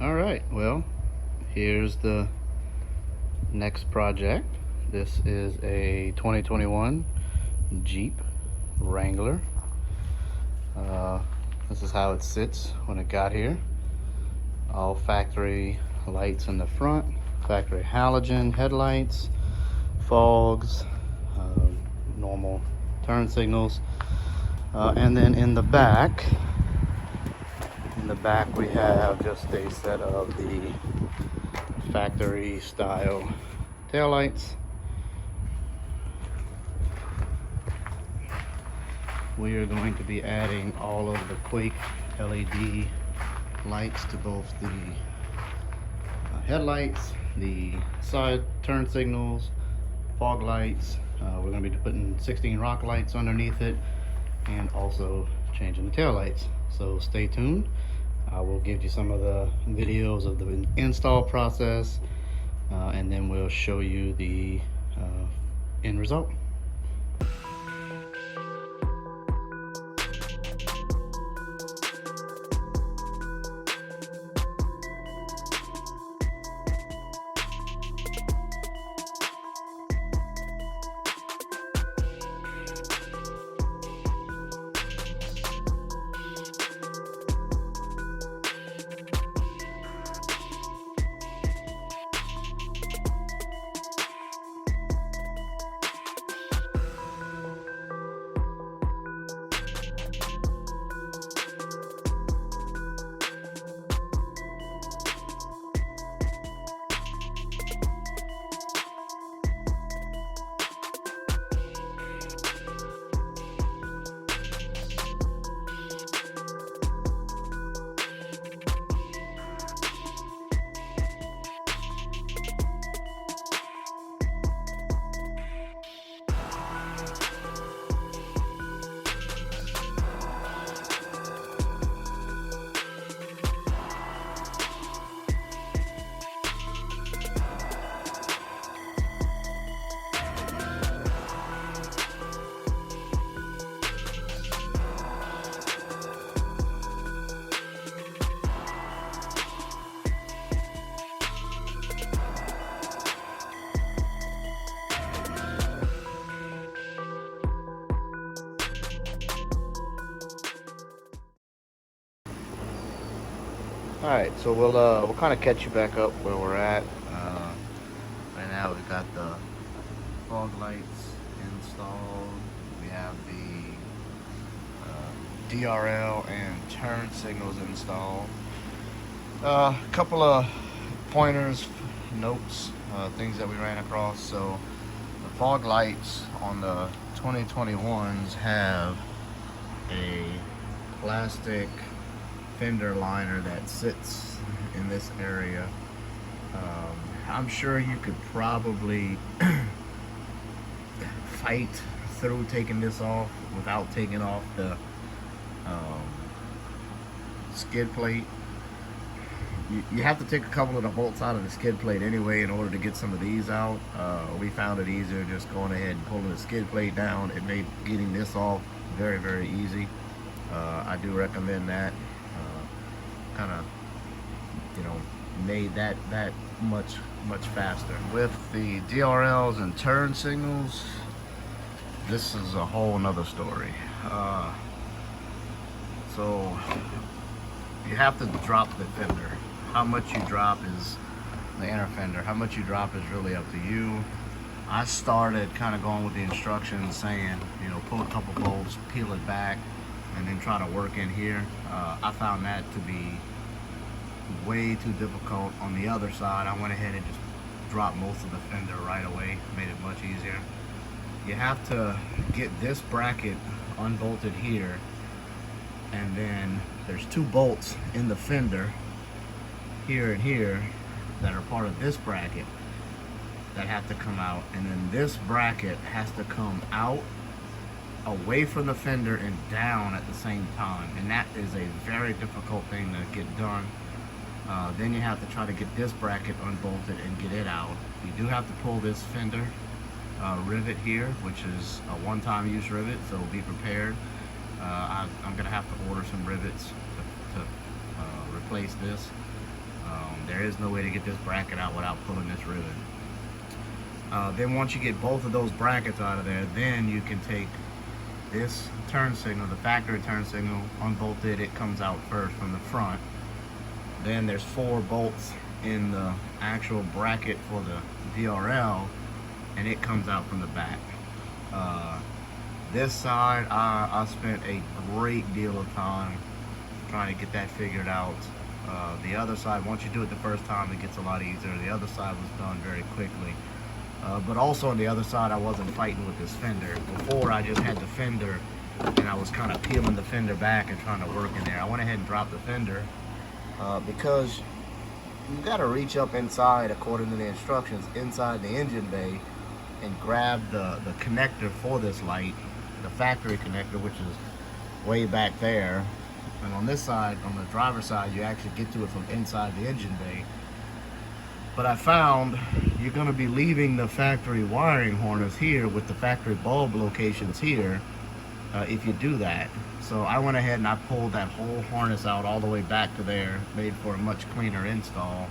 All right, well, here's the next project. This is a 2021 Jeep Wrangler. This is how it sits when it got here. All factory lights in the front, factory halogen headlights, fogs, normal turn signals, and then in the back we have just a set of the factory style taillights. We are going to be adding all of the Quake LED lights to both the headlights, the side turn signals, fog lights. We're going to be putting 16 rock lights underneath it and also changing the tail lights. So stay tuned. I will give you some of the videos of the install process, and then we'll show you the end result. All right, so we'll kind of catch you back up where we're at. Right now we've got the fog lights installed. We have the DRL and turn signals installed. A couple of pointers, notes, things that we ran across. So the fog lights on the 2021s have a plastic fender liner that sits in this area. I'm sure you could probably fight through taking this off without taking off the skid plate. You have to take a couple of the bolts out of the skid plate anyway in order to get some of these out. We found it easier just going ahead and pulling the skid plate down. It made getting this off very, very easy. I do recommend that. Kind of, made that much faster. With the DRLs and turn signals, this is a whole nother story. So you have to drop the fender. How much you drop is the inner fender. How much you drop is really up to you. I started kind of going with the instructions saying, pull a couple bolts, peel it back, and then try to work in here. I found that to be way too difficult. On the other side, I went ahead and just dropped most of the fender right away, made it much easier. You have to get this bracket unbolted here, and then there's two bolts in the fender here and here that are part of this bracket that have to come out, and then this bracket has to come out, away from the fender, and down at the same time, and that is a very difficult thing to get done. Then you have to try to get this bracket unbolted and get it out. You do have to pull this fender rivet here, which is a one-time use rivet, so be prepared. I'm gonna have to order some rivets to replace this. There is no way to get this bracket out without pulling this ribbon. Then once you get both of those brackets out of there, then you can take this turn signal, the factory turn signal, unbolted. It comes out first from the front. Then there's 4 bolts in the actual bracket for the DRL, and it comes out from the back. This side, I spent a great deal of time trying to get that figured out. The other side, once you do it the first time, it gets a lot easier. The other side was done very quickly. But also on the other side, I wasn't fighting with this fender. Before, I just had the fender, and I was kind of peeling the fender back and trying to work in there. I went ahead and dropped the fender because you got to reach up inside, according to the instructions, inside the engine bay and grab the connector for this light, the factory connector, which is way back there. And on this side, on the driver's side, you actually get to it from inside the engine bay. But I found you're going to be leaving the factory wiring harness here with the factory bulb locations here if you do that. So I went ahead and I pulled that whole harness out all the way back to there, made for a much cleaner install,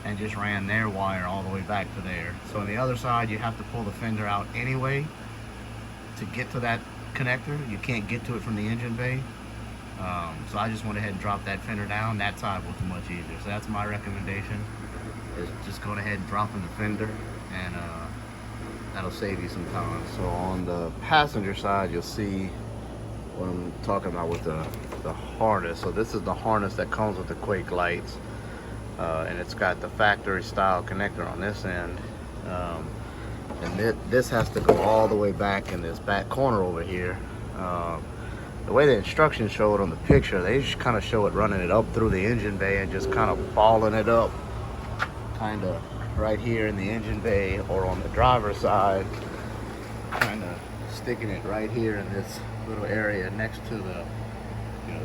and just ran their wire all the way back to there. So on the other side, you have to pull the fender out anyway to get to that connector. You can't get to it from the engine bay. So I just went ahead and dropped that fender down. That side was much easier. So that's my recommendation, is just going ahead and dropping the fender, and that'll save you some time. So on the passenger side, you'll see what I'm talking about with the harness. So this is the harness that comes with the Quake lights, and it's got the factory style connector on this end, and this has to go all the way back in this back corner over here. The way the instructions show it on the picture, they just kind of show it running it up through the engine bay and just kind of balling it up kind of right here in the engine bay, or on the driver's side, kind of sticking it right here in this little area next to the, the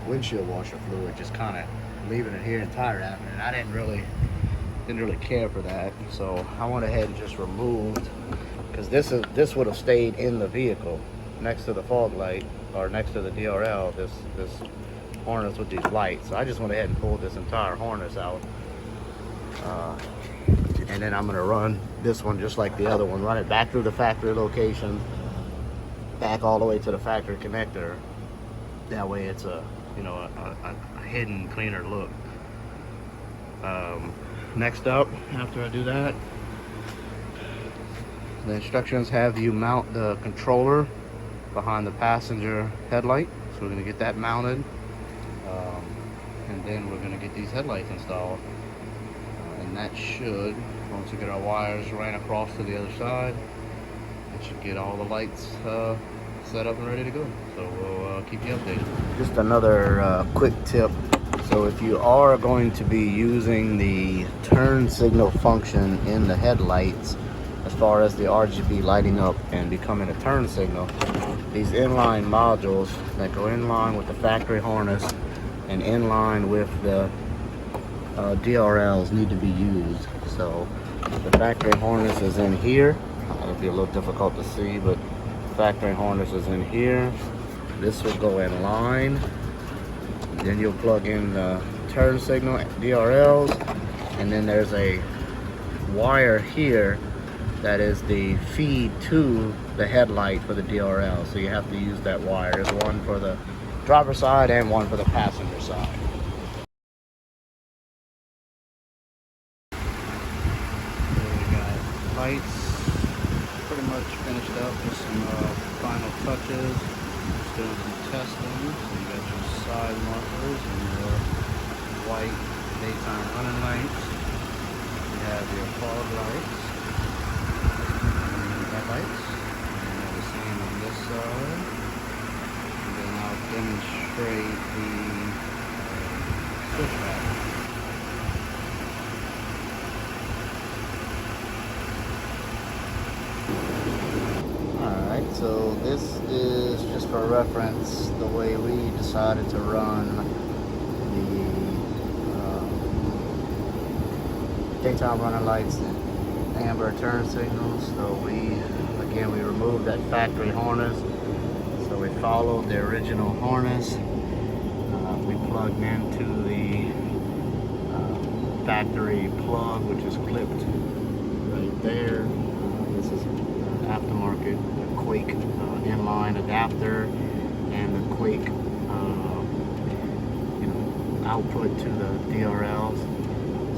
windshield washer fluid, just kind of leaving it here and tire wrapping it. And I didn't really care for that, so I went ahead and just removed, because this would have stayed in the vehicle next to the fog light, or next to the DRL, this harness with these lights. So I just went ahead and pulled this entire harness out, and then I'm going to run this one just like the other one, run it back through the factory location, back all the way to the factory connector. That way it's a hidden, cleaner look. Next up, after I do that, the instructions have you mount the controller behind the passenger headlight. So we're going to get that mounted, and then we're going to get these headlights installed, and that should, once we get our wires ran across to the other side, it should get all the lights set up and ready to go. So we'll keep you updated. Just another quick tip. So if you are going to be using the turn signal function in the headlights, as far as the RGB lighting up and becoming a turn signal, these inline modules that go in line with the factory harness and in line with the DRLs need to be used. So the factory harness is in here. It'll be a little difficult to see, but the factory harness is in here. This will go in line. Then you'll plug in the turn signal DRLs, and then there's a wire here that is the feed to the headlight for the DRL. So you have to use that wire. There's one for the driver's side and one for the passenger side. There we got lights pretty much finished up with some final touches. Just doing some testing. So you got your side markers and your white daytime running lights. You have your fog lights. Headlights, and the same on this side, and then I'll demonstrate the switchback. Alright, so this is just for reference the way we decided to run the daytime running lights, amber turn signals. So we removed that factory harness, so we followed the original harness. We plugged into the factory plug, which is clipped right there. This is aftermarket Quake inline adapter, and the Quake output to the DRLs.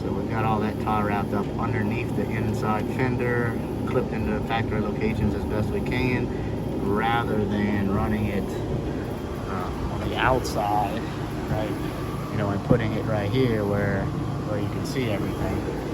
So we've got all that tie wrapped up underneath the inside fender, clipped into factory locations as best we can, rather than running it on the outside, right? And putting it right here where you can see everything.